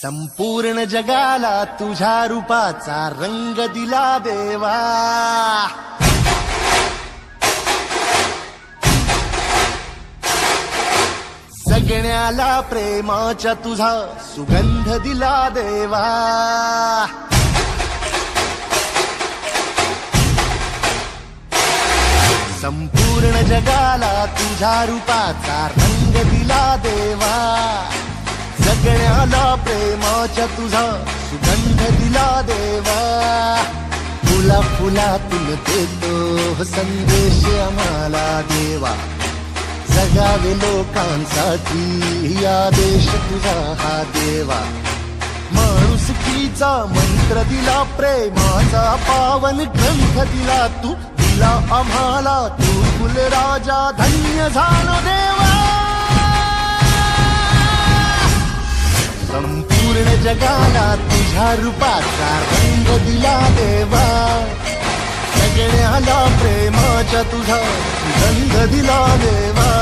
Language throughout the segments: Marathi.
संपूर्ण जगाला तुझ्या रूपाचा रंग दिला देवा। सगळ्याला प्रेमाचा तुझा सुगंध दिला देवा। संपूर्ण जगाला तुझ्या रूपाचा रंग दिला देवा। सगळ्याला प्रेमाचा तुझा सुगंध दिला देवा। फुला फुलातून देतो संदेश आम्हाला देवा। जगावे लोकांसाठी या देश तुझा हा देवा। माणुसकीचा मंत्र दिला, प्रेमाचा पावन ग्रंथ दिला तू। दिला आम्हाला तू कुलराजा, धन्य झालो देवा। संपूर्ण जगाला तुझ्या रूपाचा रंग दिला देवा। सगळ्याला प्रेमाचा तुझा सुगंध दिला देवा।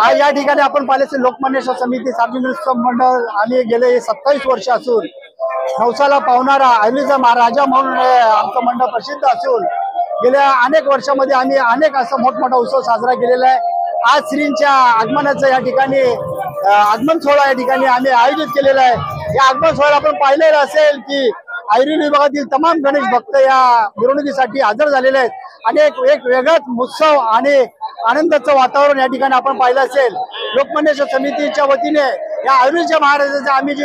आज या ठिकाणी आपण पाहिलं लोकमान्य समिती सार्वजनिक उत्सव मंडळ आणि गेले 27 वर्ष असून नवसाला पावणारा ऐरोलीचा महाराजा म्हणून आमचं मंडळ प्रसिद्ध असून गेल्या अनेक वर्षामध्ये आम्ही अनेक असा मोठमोठा उत्सव साजरा केलेला आहे। आज श्रींच्या आगमनाचं या ठिकाणी आगमन सोहळा या ठिकाणी आम्ही आयोजित केलेला आहे। या आगमन सोहळ्याला आपण पाहिलेलं असेल की ऐरोली विभागातील तमाम गणेश भक्त या मिरवणुकीसाठी हजर झालेले आहेत आणि एक वेगळाच उत्सव आणि आनंदाचं वातावरण या ठिकाणी आपण पाहिलं असेल। लोकमान्य समितीच्या वतीने या ऐरोलीच्या महाराजाचा आम्ही जी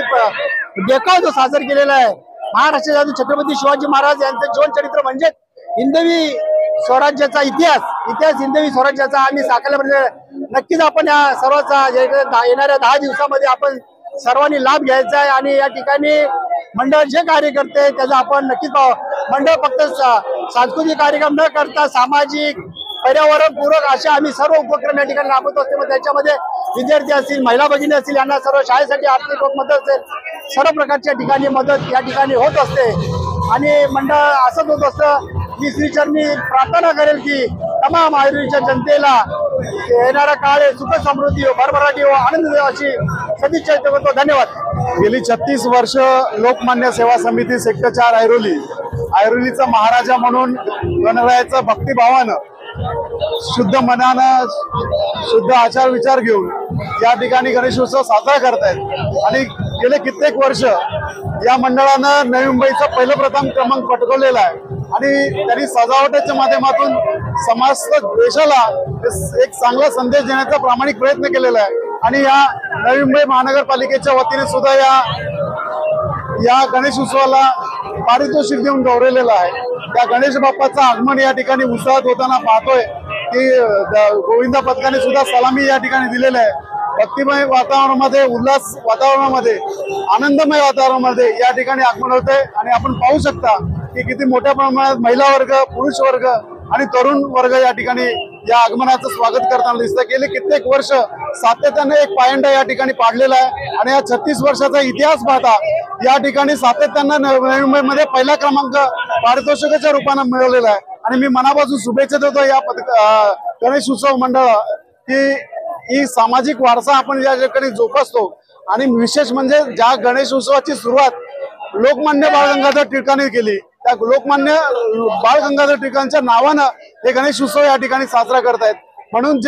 देखाव जो साजर केलेला आहे, महाराष्ट्राचे छत्रपती शिवाजी महाराज यांचं जीवन चरित्र म्हणजे हिंदवी स्वराज्याचा इतिहास हिंदवी स्वराज्याचा आम्ही साकारल्यामध्ये नक्कीच आपण या सर्वांचा येणाऱ्या 10 दिवसामध्ये आपण सर्वांनी लाभ घ्यायचा आहे। आणि या ठिकाणी मंडळ जे कार्य करते त्याचा आपण नक्कीच मंडळ फक्त सांस्कृतिक कार्यक्रम न करता सामाजिक पर्यावरणपूरक अशा आम्ही सर्व उपक्रम या ठिकाणी राबवत असतो। मग त्याच्यामध्ये विद्यार्थी असतील, महिला भगिनी असतील, यांना सर्व शाळेसाठी आर्थिक मदत असेल, सर्व प्रकारच्या ठिकाणी मदत या ठिकाणी होत असते। आणि मंडळ असंच होत असतं। मी श्रीचरणी प्रार्थना करेल की तमाम ऐरोलीच्या जनतेला येणारा काळ सुख समृद्धी हो, भरभराटी हो, आनंद देव अशी सदिच्छा करतो। धन्यवाद। गेली 36 वर्ष लोकमान्य सेवा समिती सेक्टर 4 ऐरोलीचा महाराजा म्हणून गणरायाचं भक्तिभावानं शुद्ध मनानं शुद्ध आचार विचार घेऊन या ठिकाणी गणेशोत्सव साजरा करतायत। आणि गेले कित्येक वर्ष या मंडळानं नवी मुंबईचा प्रथम क्रमांक पटकावलेला आहे आणि त्यांनी सजावटीच्या माध्यमातून समस्त देशाला एक चांगला संदेश देण्याचा प्रामाणिक प्रयत्न केलेला आहे। आणि या नवी मुंबई महानगरपालिकेच्या वतीने सुद्धा या गणेश उत्सवाला पारितोषिक देऊन गौरवलेलं आहे। त्या गणेश बाप्पाचं आगमन या ठिकाणी उत्साहात होताना पाहतोय की गोविंदा पथकाने सुद्धा सलामी या ठिकाणी दिलेलं आहे। भक्तिमय वातावरणामध्ये, उल्हास वातावरणामध्ये, आनंदमय वातावरणामध्ये या ठिकाणी आगमन होतंय। आणि आपण पाहू शकता की किती मोठ्या प्रमाणात महिला वर्ग, पुरुष वर्ग आणि तरुण वर्ग या ठिकाणी या आगमनाचं स्वागत करताना दिसतं। गेले कित्येक वर्ष सातत्याने एक पायंडा या ठिकाणी पाडलेला आहे आणि या 36 वर्षाचा इतिहास पाहता या ठिकाणी सातत्यानं नवी मुंबईमध्ये पहिला क्रमांक पारितोषिकाच्या रूपाने मिळवलेला आहे। आणि मी मनापासून शुभेच्छा देतो या गणेश उत्सव मंडळ की ही सामाजिक वारसा आपण या ठिकाणी जोपासतो। आणि विशेष म्हणजे ज्या गणेश उत्सवाची सुरुवात लोकमान्य बाळ गंगाधर टिळकांनी केली, त्या लोकमान्य बाळ गंगाधर टिळकांच्या नावानं हे गणेश उत्सव या ठिकाणी साजरा करतायत। म्हणून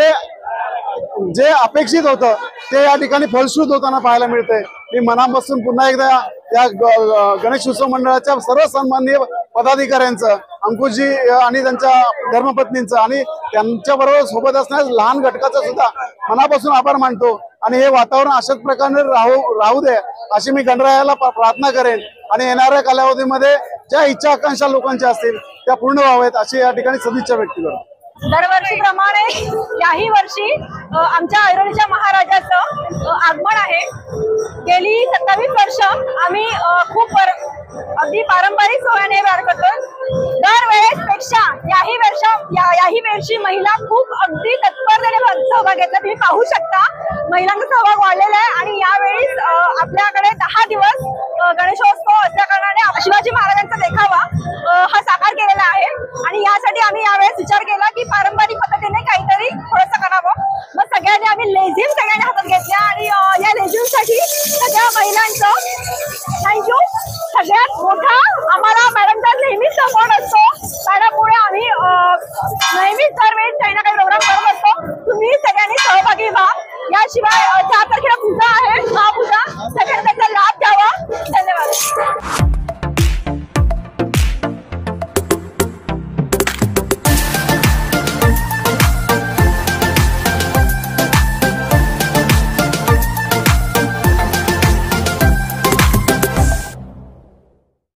जे अपेक्षित होतं ते या ठिकाणी फलश्रुत होताना पाहायला मिळतंय। मी मनापासून पुन्हा एकदा या गणेश उत्सव मंडळाच्या सर्व सन्माननीय पदाधिकाऱ्यांचं, अंकुशजी आणि त्यांच्या धर्मपत्नींचं आणि त्यांच्याबरोबर सोबत असणाऱ्या लहान घटकाचं सुद्धा मनापासून आभार मानतो। आणि हे वातावरण अशाच प्रकारे राहू दे अशी मी गणरायाला प्रार्थना करेन। आणि येणाऱ्या कालावधीमध्ये ज्या इच्छा आकांक्षा लोकांच्या असतील त्या पूर्ण व्हाव्यात अशी या ठिकाणी सदिच्छा व्यक्त करतो। दरवर्षीप्रमाणे याही वर्षी आमच्या ऐरोलीच्या महाराजाचं आगमन आहे। गेली 27 वर्ष आम्ही खूप अगदी पारंपरिक सोहळ्याने पार करतो। दरवेळेस पेक्षा याही वर्षी महिला खूप अगदी तत्परतेने सहभाग घेतला। तुम्ही पाहू शकता महिलांचा सहभाग वाढलेला आहे आणि यावेळी आपल्याकडे 10 दिवस गणेशोत्सव असल्या कारणाने शिवाजी महाराजांचा देखावा हा साकार केलेला आहे आणि यासाठी आम्ही यावेळेस विचार केला की पारंपरिक पद्धतीने काहीतरी थोडंसं करावं। मग सगळ्यांनी आम्ही लेझिम सगळ्यांनी हातात घेतल्या आणि या लेझिम साठी सगळ्या महिलांचं थँक्यू। सगळ्यात मोठा आम्हाला मॅडमचा नेहमीच सपोर्ट असतो। मॅडममुळे आम्ही नेहमीच दरवेळी काही ना काही प्रोग्राम करत असतो। तुम्ही सगळ्यांनी सहभागी व्हा। याशिवाय 4 तारखेला पूजा आहे।